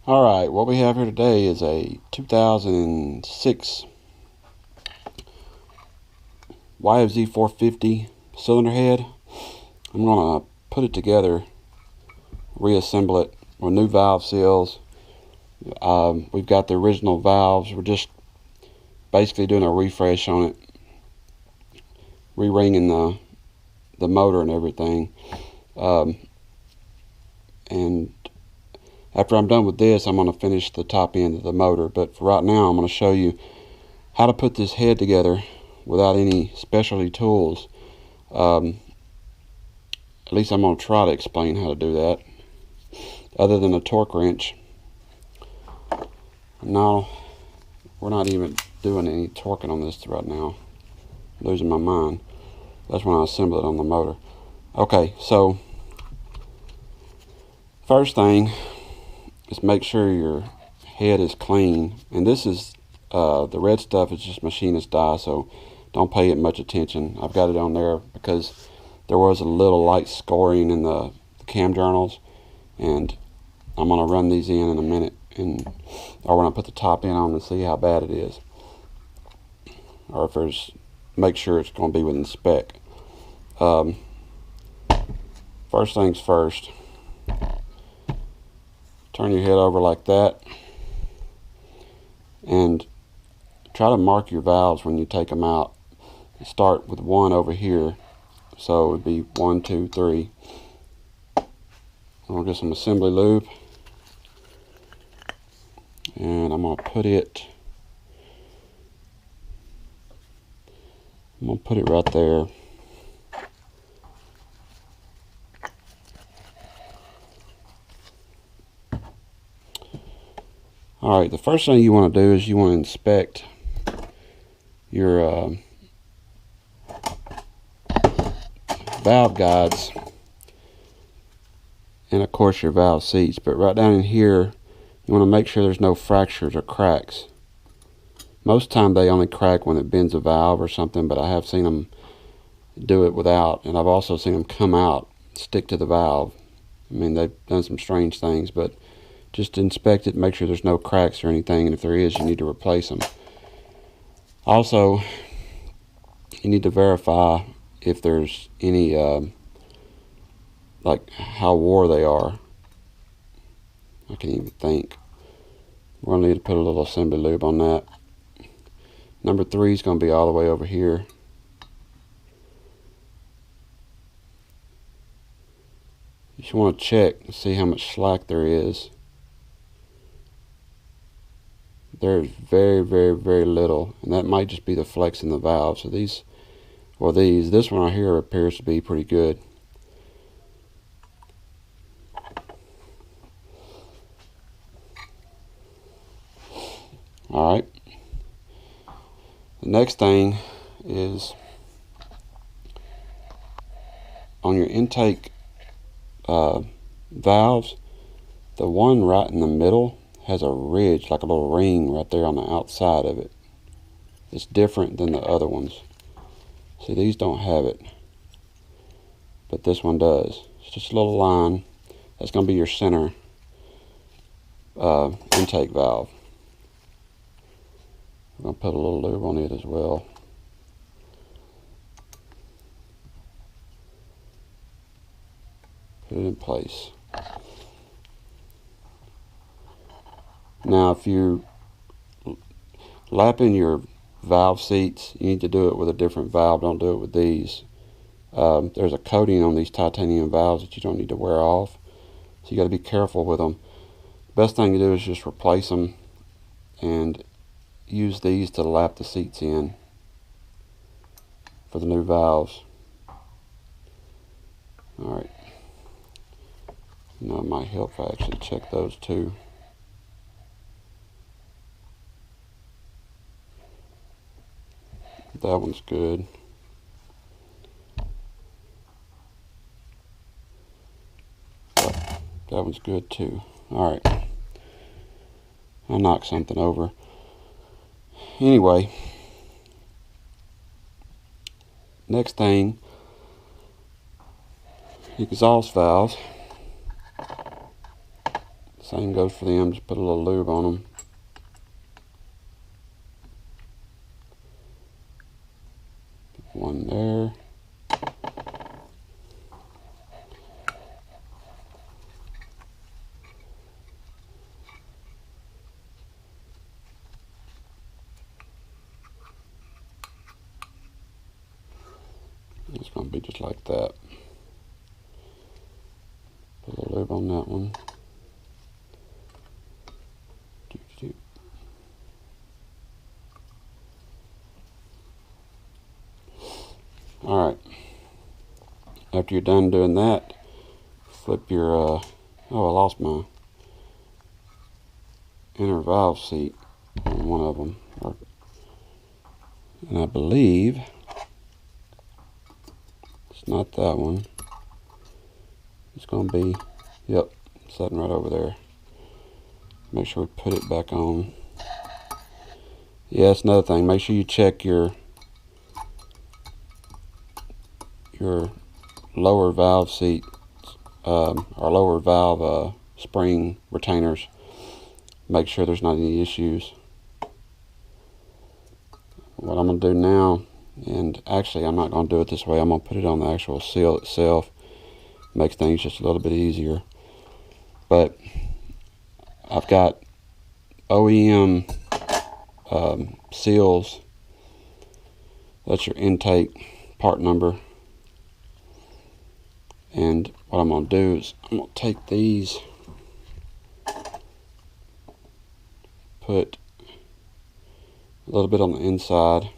Alright, what we have here today is a 2006 YFZ450 cylinder head. I'm going to put it together, reassemble it with new valve seals. We've got the original valves. We're just basically doing a refresh on it, re-ringing the motor and everything. And after I'm done with this, I'm going to finish the top end of the motor. But for right now, I'm going to show you how to put this head together without any specialty tools. At least I'm going to try to explain how to do that, other than a torque wrench. No, we're not even doing any torquing on this right now. I'm losing my mind. That's when I assemble it on the motor. Okay, so first thing is make sure your head is clean. And this is the red stuff is just machinist dye, so don't pay it much attention. I've got it on there because there was a little light scoring in the cam journals, and I'm going to run these in a minute, or when I put the top end on, and see how bad it is, or if there's, make sure it's going to be within spec. First things first, turn your head over like that and try to mark your valves when you take them out. Start with one over here, so it would be 1, 2, 3. I'll get some assembly lube, and I'm going to put it right there. Alright, the first thing you want to do is you want to inspect your valve guides, and of course your valve seats. But right down in here, you want to make sure there's no fractures or cracks. Most time they only crack when it bends a valve or something, but I have seen them do it without, and I've also seen them come out, stick to the valve. I mean, they've done some strange things, but just inspect it, make sure there's no cracks or anything, and if there is, you need to replace them. Also, you need to verify if there's any like how wore they are. I can't even think. We're going to need to put a little assembly lube on that. Number 3 is going to be all the way over here. You just want to check and see how much slack there is. There's very, very, very little, and that might just be the flex in the valve. So this one right here appears to be pretty good. Alright, the next thing is on your intake valves, the one right in the middle has a ridge, like a little ring right there on the outside of it. It's different than the other ones. See, these don't have it, but this one does. It's just a little line. That's going to be your center intake valve. I'm going to put a little lube on it as well. Put it in place. Now, if you lap in your valve seats, you need to do it with a different valve. Don't do it with these. There's a coating on these titanium valves that you don't need to wear off, so you got to be careful with them. Best thing to do is just replace them and use these to lap the seats in for the new valves. Alright, now it might help if I actually check those too. That one's good. That one's good too. Alright, I knocked something over. Anyway, next thing, exhaust valves. Same goes for them, just put a little lube on them. One there. It's going to be just like that. Put a little lube on that one. Alright, after you're done doing that, flip your, oh, I lost my inner valve seat on one of them. And I believe it's not that one. It's going to be, yep, sitting right over there. Make sure we put it back on. Yeah, that's another thing. Make sure you check your lower valve seat or lower valve spring retainers. Make sure there's not any issues. What I'm going to do now, and actually I'm not going to do it this way, I'm going to put it on the actual seal itself. Makes things just a little bit easier. But I've got OEM seals. That's your intake part number. And what I'm going to do is I'm going to take these, put a little bit on the inside.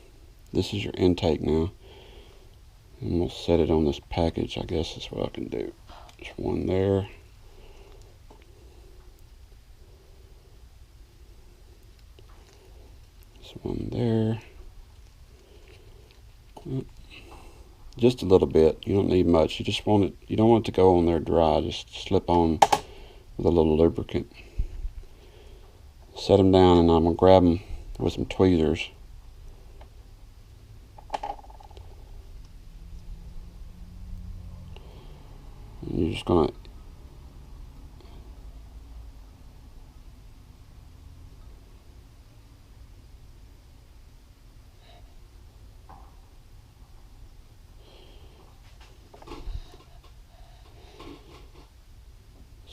This is your intake now. I'm going to set it on this package. I guess that's what I can do. There's one there. There's one there. Just a little bit. You don't need much. You just want it. You don't want it to go on there dry. Just slip on with a little lubricant. Set them down, and I'm gonna grab them with some tweezers. And you're just gonna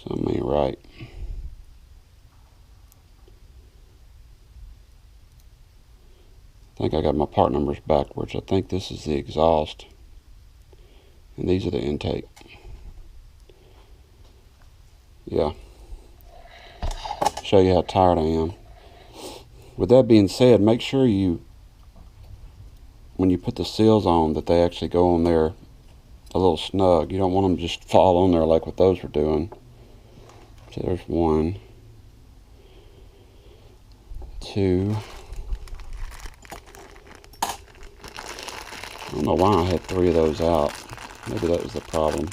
something ain't right. I think I got my part numbers backwards. I think this is the exhaust, and these are the intake. Yeah. Show you how tired I am. With that being said, make sure you, when you put the seals on, that they actually go on there a little snug. You don't want them to just fall on there like what those were doing. So there's one, two. I don't know why I had 3 of those out. Maybe that was the problem.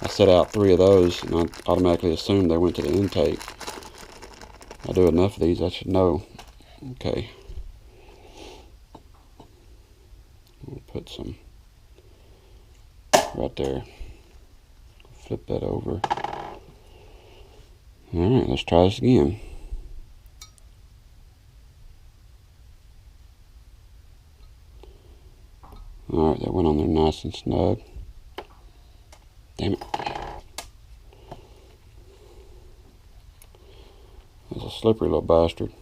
I set out 3 of those, and I automatically assumed they went to the intake. I do enough of these, I should know. Okay. We'll put some right there. Flip that over. Alright, let's try this again. Alright, that went on there nice and snug. Damn it. That's a slippery little bastard.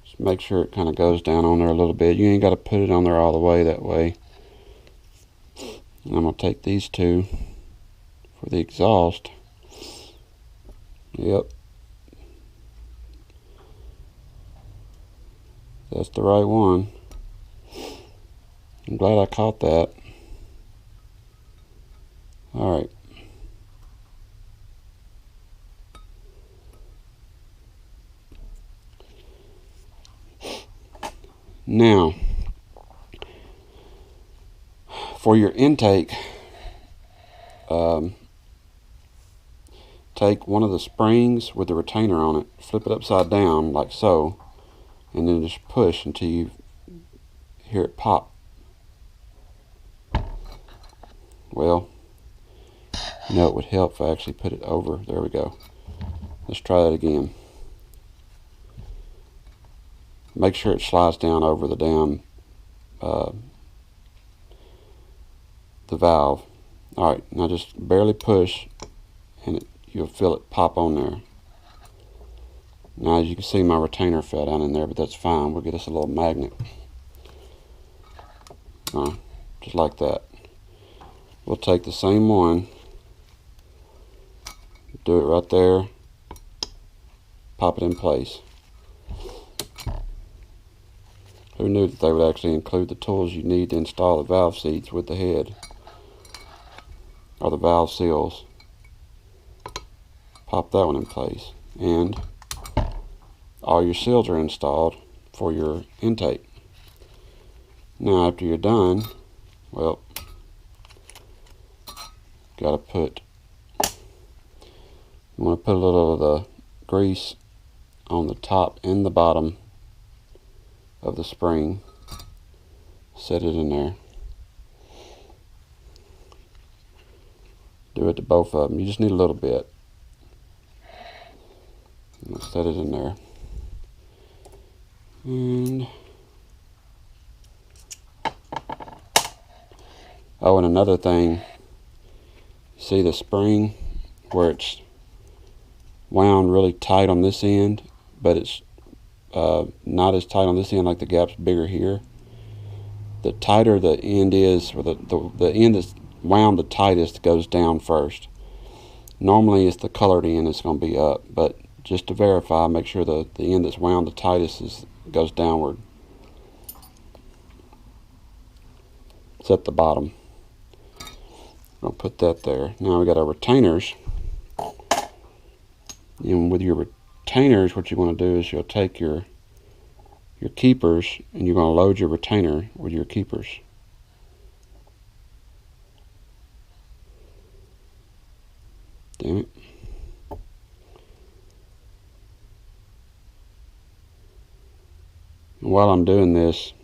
Just make sure it kind of goes down on there a little bit. You ain't got to put it on there all the way that way. And I'm going to take these 2 for the exhaust. Yep. That's the right one. I'm glad I caught that. Alright. Now, For your intake, take one of the springs with the retainer on it, flip it upside down like so, and then just push until you hear it pop. Well, you know, it would help if I actually put it over. There we go. Let's try that again. Make sure it slides down over the damn the valve. Alright, now just barely push and you'll feel it pop on there. Now as you can see, my retainer fell down in there, but that's fine. We'll get us a little magnet. Just like that. We'll take the same one, do it right there, pop it in place. Who knew that they would actually include the tools you need to install the valve seats with the head, or the valve seals. Pop that one in place, and all your seals are installed for your intake. Now after you're done, well, you want to put a little of the grease on the top and the bottom of the spring. Set it in there. Do it to both of them. You just need a little bit. And set it in there. And oh, and another thing, see the spring where it's wound really tight on this end, but it's not as tight on this end, like the gap's bigger here. The tighter the end is, or the end that's wound the tightest goes down first. Normally it's the colored end that's going to be up, but just to verify, make sure the end that's wound the tightest goes downward. It's at the bottom. I'll put that there. Now we got our retainers. And with your retainers, what you want to do is you'll take your keepers and you're going to load your retainer with your keepers. Damn it. And while I'm doing this,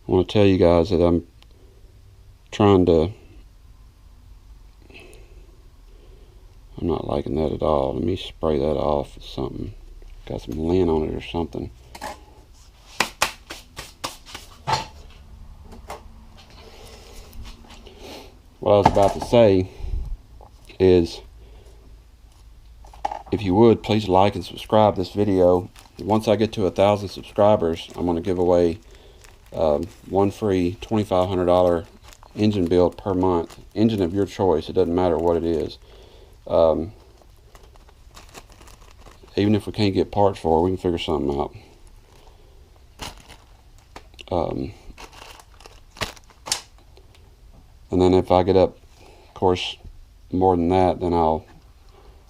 I want to tell you guys that I'm not liking that at all. Let me spray that off with something. Got some lint on it or something. What I was about to say is, if you would, please like and subscribe this video. Once I get to 1,000 subscribers, I'm going to give away one free $2,500 engine build per month. Engine of your choice. It doesn't matter what it is. Even if we can't get parts for it, we can figure something out. And then if I get up, of course, more than that, then I'd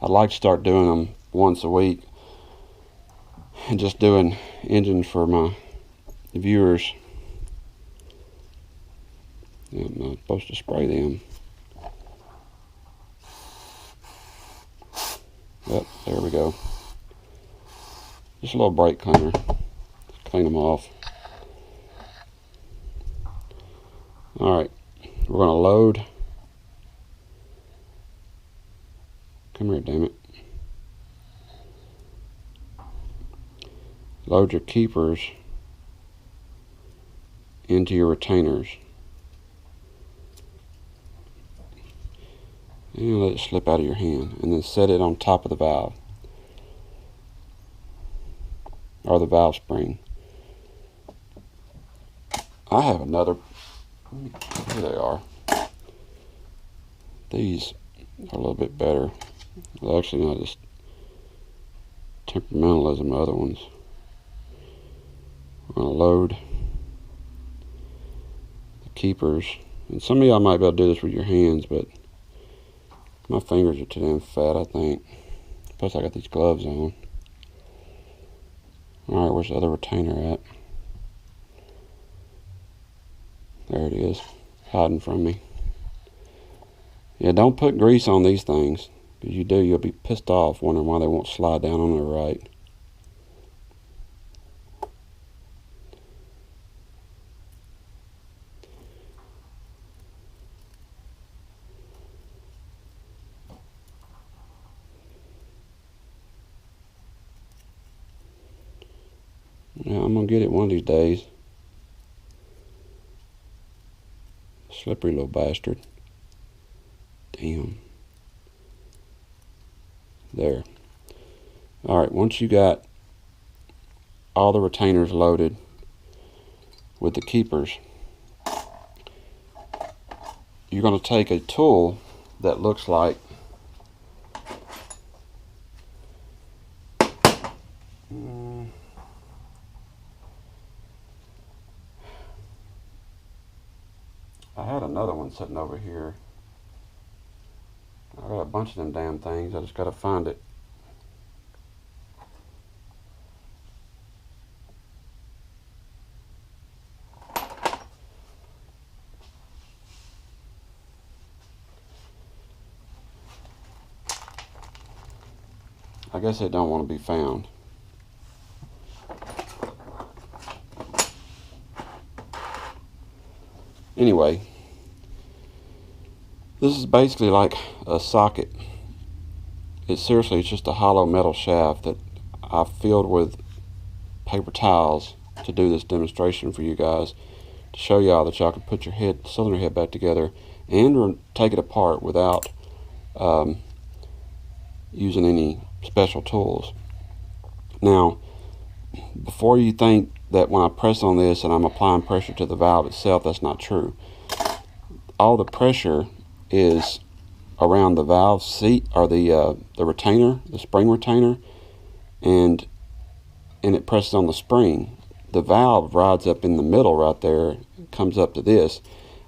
like to start doing them once a week and just doing engines for my viewers. I'm not supposed to spray them. Yep, there we go. Just a little brake cleaner. Just clean them off. Alright, we're going to load. Come here, damn it. Load your keepers into your retainers. And let it slip out of your hand. And then set it on top of the valve. Or the valve spring. I have another. Here they are. These are a little bit better. Well, actually, not as temperamental as the other ones. We're going to load the keepers. And some of y'all might be able to do this with your hands, but my fingers are too damn fat, I think. Plus, I got these gloves on. Alright, where's the other retainer at? There it is. hiding from me. Yeah, don't put grease on these things. If you do, you'll be pissed off wondering why they won't slide down on there right. Yeah, I'm gonna get it one of these days. Slippery little bastard. Damn. There. Alright, once you got all the retainers loaded with the keepers, you're going to take a tool that looks like I had another one sitting over here. I got a bunch of them damn things. I just got to find it. I guess it don't want to be found. Anyway, this is basically like a socket. It's just a hollow metal shaft that I filled with paper towels to do this demonstration for you guys, to show y'all that y'all can put your cylinder head back together and take it apart without using any special tools. Now, before you think that when I press on this and I'm applying pressure to the valve itself, that's not true. All the pressure is around the valve seat, or the retainer, the spring retainer, and it presses on the spring. The valve rides up in the middle right there, comes up to this.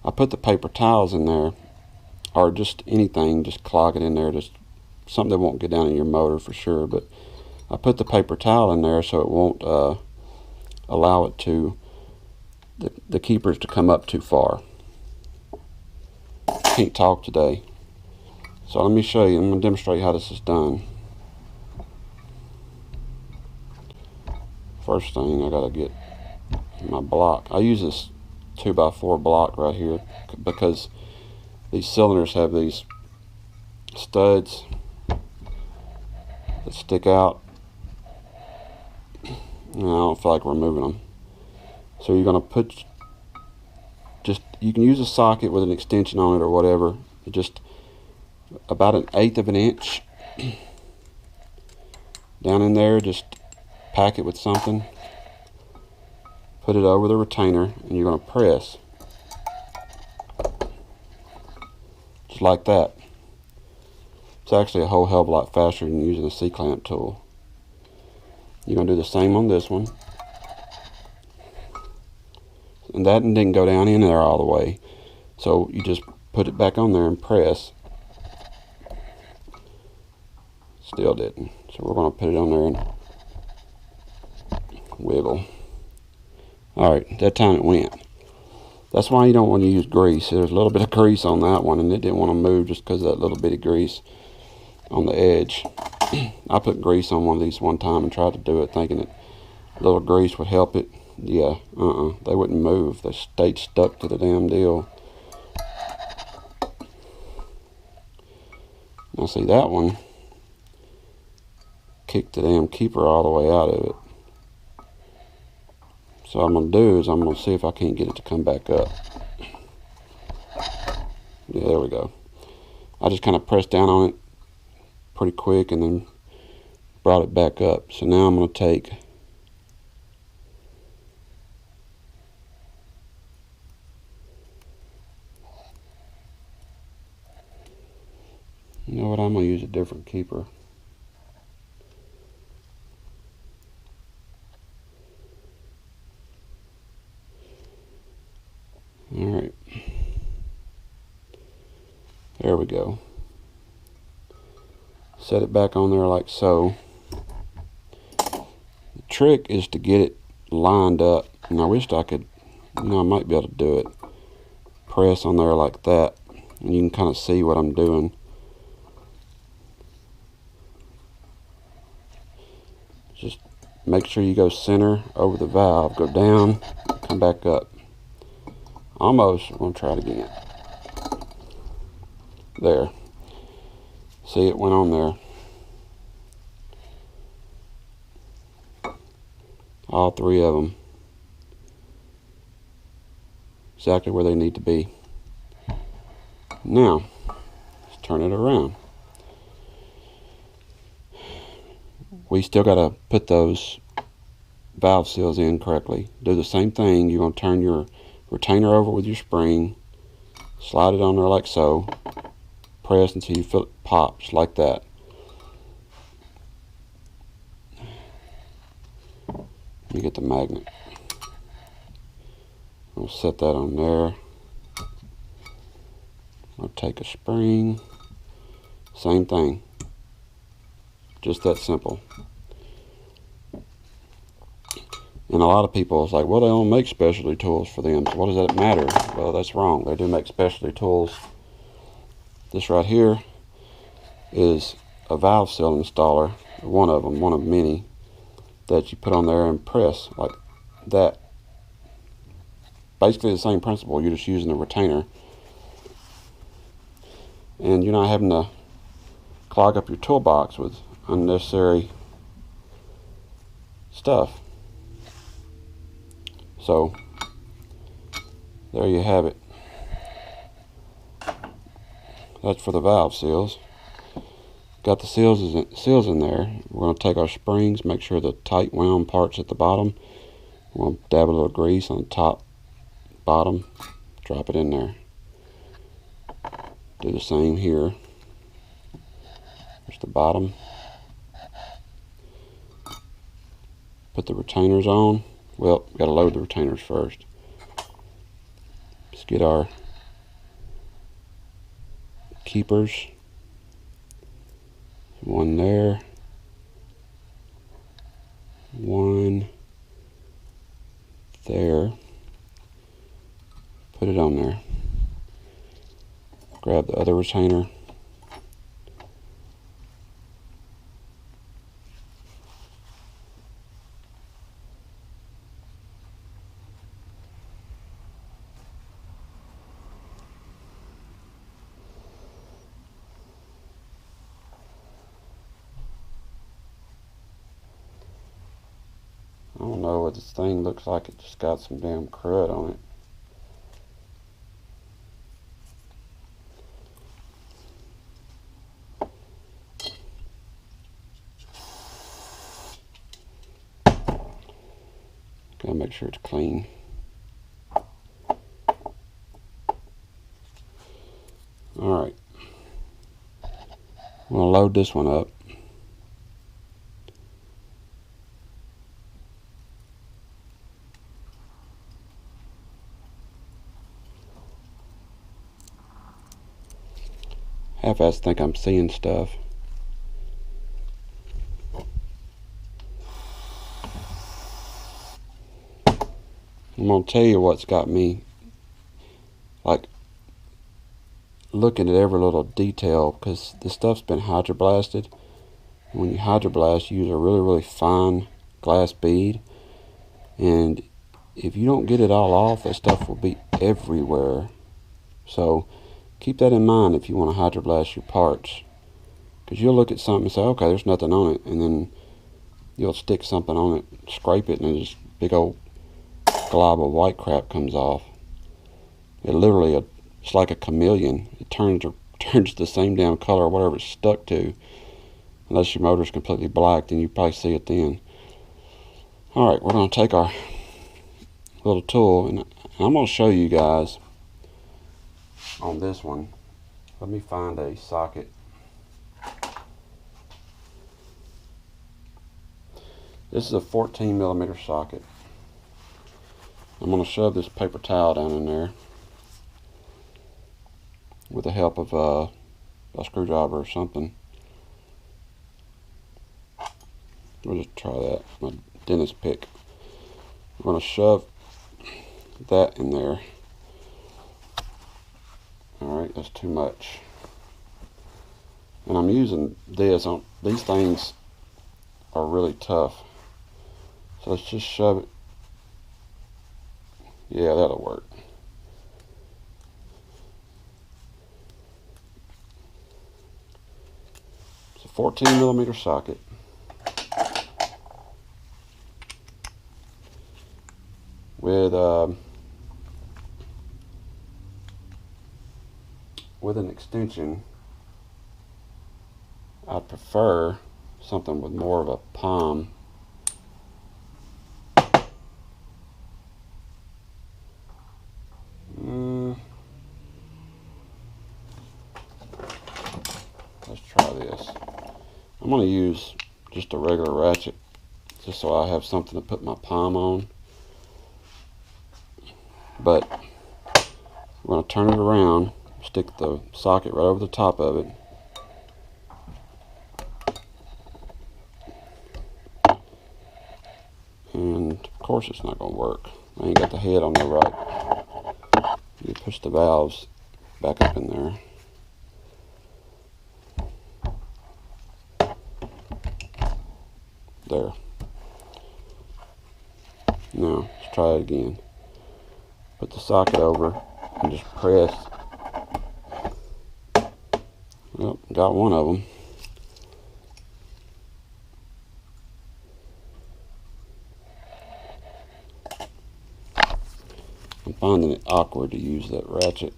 I put the paper towels in there, or just anything, just clog it in there, just something that won't get down in your motor for sure. But I put the paper towel in there so it won't allow it to, the keepers to come up too far. Can't talk today. So let me show you, I'm going to demonstrate how this is done. First thing, I got to get my block. I use this 2x4 block right here because these cylinders have these studs that stick out, and I don't feel like removing them. So you're going to put, you can use a socket with an extension on it or whatever, just about 1/8 of an inch down in there. Just pack it with something, put it over the retainer, and you're going to press just like that. It's actually a whole hell of a lot faster than using a C-clamp tool. You're going to do the same on this one. And that didn't go down in there all the way. So you just put it back on there and press. Still didn't. So we're going to put it on there and wiggle. Alright, that time it went. That's why you don't want to use grease. There's a little bit of grease on that one, and it didn't want to move just because of that little bit of grease on the edge. I put grease on one of these one time and tried to do it thinking that a little grease would help it. Yeah, they wouldn't move. They stayed stuck to the damn deal. Now see, that one kicked the damn keeper all the way out of it. So what I'm going to do is I'm going to see if I can't get it to come back up. Yeah, there we go. I just kind of pressed down on it pretty quick and then brought it back up. So now I'm going to take you know what, I'm going to use a different keeper. Alright. There we go. Set it back on there like so. The trick is to get it lined up. And I wished I could, I might be able to do it. press on there like that, and you can kind of see what I'm doing. Just make sure you go center over the valve, go down, come back up. Almost. I'm going to try it again. There. See, it went on there. All three of them. Exactly where they need to be. Now, let's turn it around. We still got to put those valve seals in correctly. Do the same thing. You're going to turn your retainer over with your spring, slide it on there like so, press until you feel it pops like that. You get the magnet. I'll set that on there. I'll take a spring, same thing, just that simple. And a lot of people is like, well, they don't make specialty tools for them, so what does that matter? Well, that's wrong. They do make specialty tools. This right here is a valve seal installer, one of them, one of many, that you put on there and press like that. Basically the same principle, you're just using the retainer. And you're not having to clog up your toolbox with unnecessary stuff. So there you have it. That's for the valve seals. Got the seals in there. We're going to take our springs, make sure the tight wound part's at the bottom. We're going to dab a little grease on the top, bottom, drop it in there. Do the same here. There's the bottom. Put the retainers on. Well, we got to load the retainers first. Let's get our keepers. One there. One there. Put it on there. Grab the other retainer. I don't know what this thing looks like. It just got some damn crud on it. Gotta make sure it's clean. Alright. I'm gonna load this one up. Half-assed think I'm seeing stuff. I'm gonna tell you what's got me like looking at every little detail, because this stuff's been hydroblasted. When you hydroblast, you use a really fine glass bead, and if you don't get it all off, that stuff will be everywhere. So keep that in mind if you want to hydroblast your parts, because you'll look at something and say, okay, there's nothing on it, and then you'll stick something on it, scrape it, and this big old glob of white crap comes off. It literally, it's like a chameleon. It turns the same damn color or whatever it's stuck to. Unless your motor's completely black, then you probably see it then. Alright, we're going to take our little tool, and I'm going to show you guys on this one. Let me find a socket. This is a 14mm socket. I'm going to shove this paper towel down in there with the help of a screwdriver or something. We'll just try that, my dentist pick. I'm going to shove that in there. That's too much. And I'm using this on these things are really tough. So let's just shove it. Yeah, that'll work. It's a 14mm socket. With an extension. I'd prefer something with more of a palm. Let's try this. I'm going to use just a regular ratchet just so I have something to put my palm on. But we're going to turn it around, stick the socket right over the top of it. And of course it's not going to work. I ain't got the head on there right. You push the valves back up in there. There. Now, let's try it again. Put the socket over and just press. Well, got one of them. I'm finding it awkward to use that ratchet.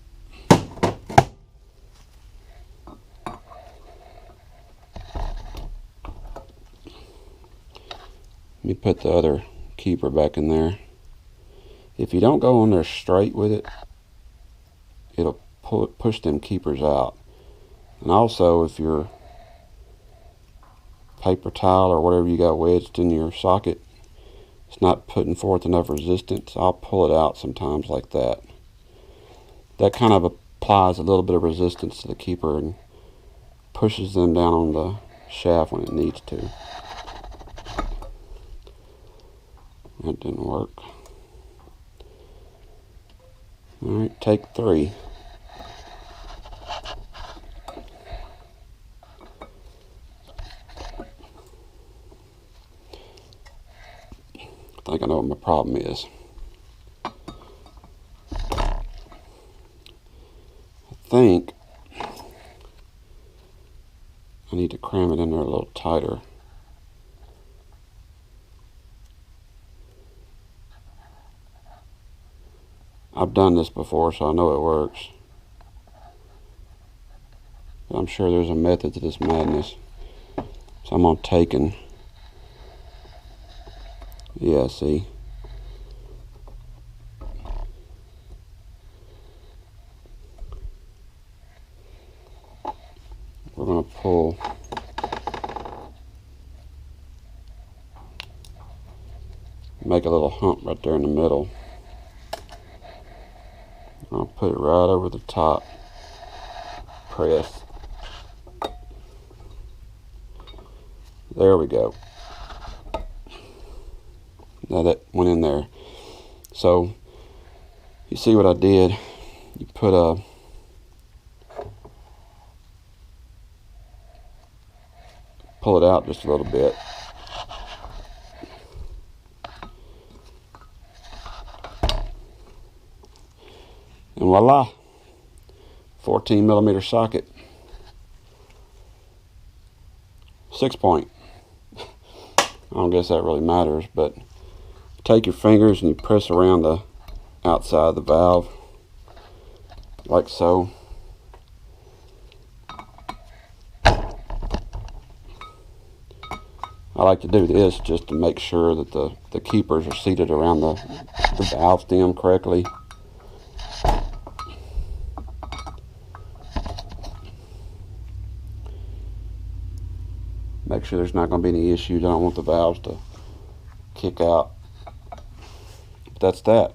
Let me put the other keeper back in there. If you don't go on there straight with it, it'll push them keepers out. And also, if your paper towel or whatever you got wedged in your socket, it's not putting forth enough resistance, I'll pull it out sometimes like that. That kind of applies a little bit of resistance to the keeper and pushes them down on the shaft when it needs to. That didn't work. Alright, take 3. I think I know what my problem is. I think I need to cram it in there a little tighter. I've done this before, so I know it works. But I'm sure there's a method to this madness. So I'm going to take and, yeah, see. We're going to pull. Make a little hump right there in the middle. I'll put it right over the top. Press. There we go. Now that went in there. So you see what I did? You put a pull it out just a little bit. And voila, 14mm socket, 6-point. I don't guess that really matters, but take your fingers and you press around the outside of the valve, like so. I like to do this just to make sure that the keepers are seated around the valve stem correctly. Make sure there's not going to be any issues. I don't want the valves to kick out. But that's that.